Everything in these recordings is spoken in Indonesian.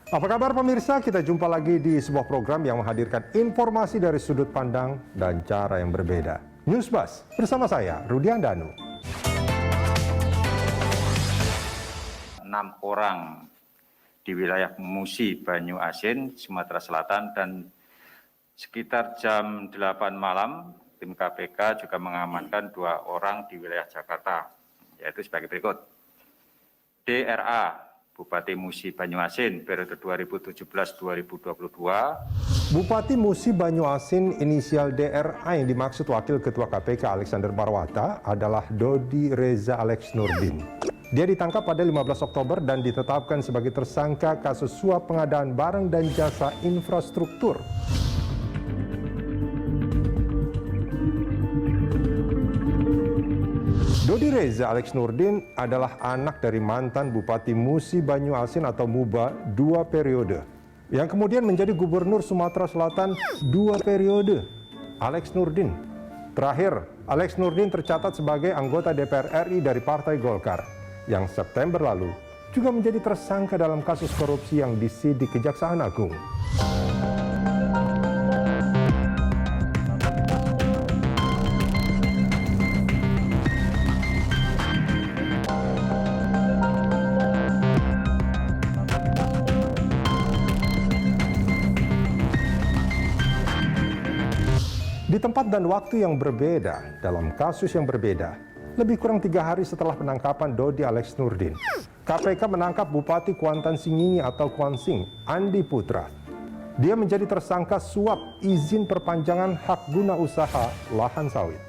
Apa kabar pemirsa? Kita jumpa lagi di sebuah program yang menghadirkan informasi dari sudut pandang dan cara yang berbeda. Newsbus bersama saya, Rudi Andanu. 6 orang di wilayah Musi, Banyu Asin, Sumatera Selatan, dan sekitar jam 8 malam, tim KPK juga mengamankan 2 orang di wilayah Jakarta, yaitu sebagai berikut. DRA, Bupati Musi Banyu Asin, periode 2017-2022. Bupati Musi Banyu Asin inisial DRA yang dimaksud Wakil Ketua KPK Alexander Marwata adalah Dodi Reza Alex Nurdin. Dia ditangkap pada 15 Oktober dan ditetapkan sebagai tersangka kasus suap pengadaan barang dan jasa infrastruktur. Dodi Reza Alex Nurdin adalah anak dari mantan Bupati Musi Banyu Asin atau MUBA 2 periode, yang kemudian menjadi Gubernur Sumatera Selatan 2 periode. Alex Nurdin. Terakhir, Alex Nurdin tercatat sebagai anggota DPR RI dari Partai Golkar, yang September lalu juga menjadi tersangka dalam kasus korupsi yang disidik Kejaksaan Agung. Di tempat dan waktu yang berbeda, dalam kasus yang berbeda, lebih kurang 3 hari setelah penangkapan Dodi Alex Nurdin, KPK menangkap Bupati Kuantan Singingi atau Kuansing, Andi Putra. Dia menjadi tersangka suap izin perpanjangan hak guna usaha lahan sawit.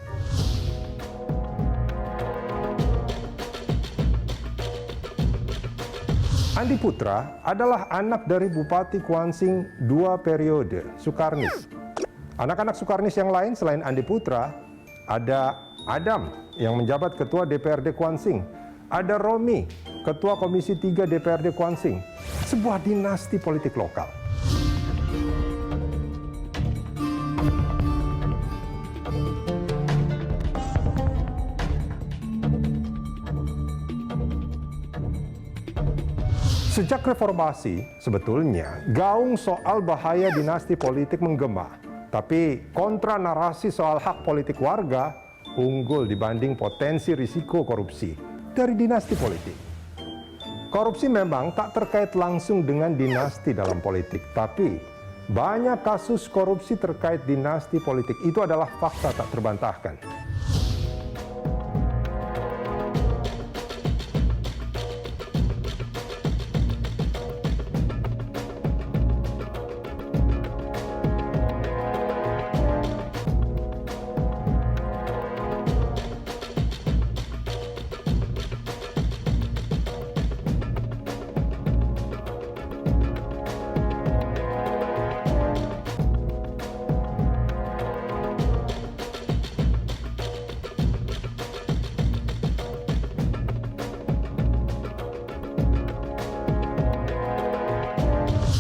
Andi Putra adalah anak dari Bupati Kuansing 2 periode, Sukarnis. Anak-anak Sukarnis yang lain selain Andi Putra, ada Adam yang menjabat Ketua DPRD Kuansing, ada Romi, Ketua Komisi 3 DPRD Kuansing, sebuah dinasti politik lokal. Sejak reformasi, sebetulnya gaung soal bahaya dinasti politik menggema. Tapi kontra narasi soal hak politik warga unggul dibanding potensi risiko korupsi dari dinasti politik. Korupsi memang tak terkait langsung dengan dinasti dalam politik, tapi banyak kasus korupsi terkait dinasti politik itu adalah fakta tak terbantahkan.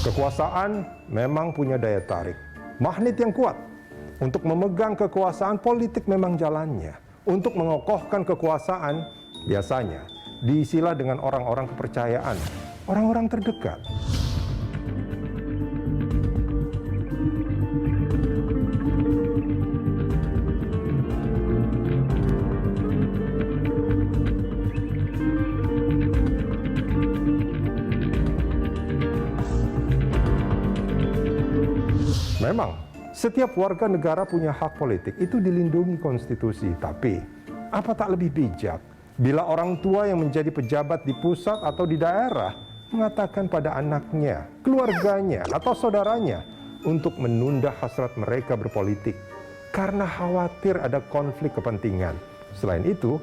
Kekuasaan memang punya daya tarik, magnet yang kuat. Untuk memegang kekuasaan, politik memang jalannya. Untuk mengokohkan kekuasaan, biasanya diisilah dengan orang-orang kepercayaan, orang-orang terdekat. Memang, setiap warga negara punya hak politik, itu dilindungi konstitusi. Tapi, apa tak lebih bijak bila orang tua yang menjadi pejabat di pusat atau di daerah mengatakan pada anaknya, keluarganya, atau saudaranya untuk menunda hasrat mereka berpolitik karena khawatir ada konflik kepentingan. Selain itu,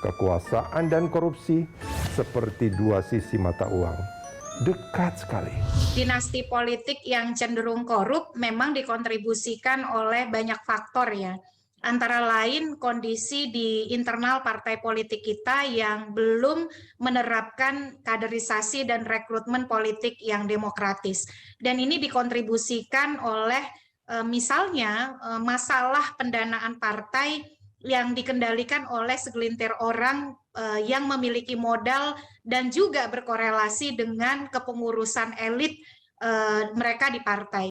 kekuasaan dan korupsi seperti 2 sisi mata uang. Dekat sekali. Dinasti politik yang cenderung korup memang dikontribusikan oleh banyak faktor ya. Antara lain kondisi di internal partai politik kita yang belum menerapkan kaderisasi dan rekrutmen politik yang demokratis. Dan ini dikontribusikan oleh misalnya masalah pendanaan partai yang dikendalikan oleh segelintir orang yang memiliki modal dan juga berkorelasi dengan kepengurusan elit mereka di partai.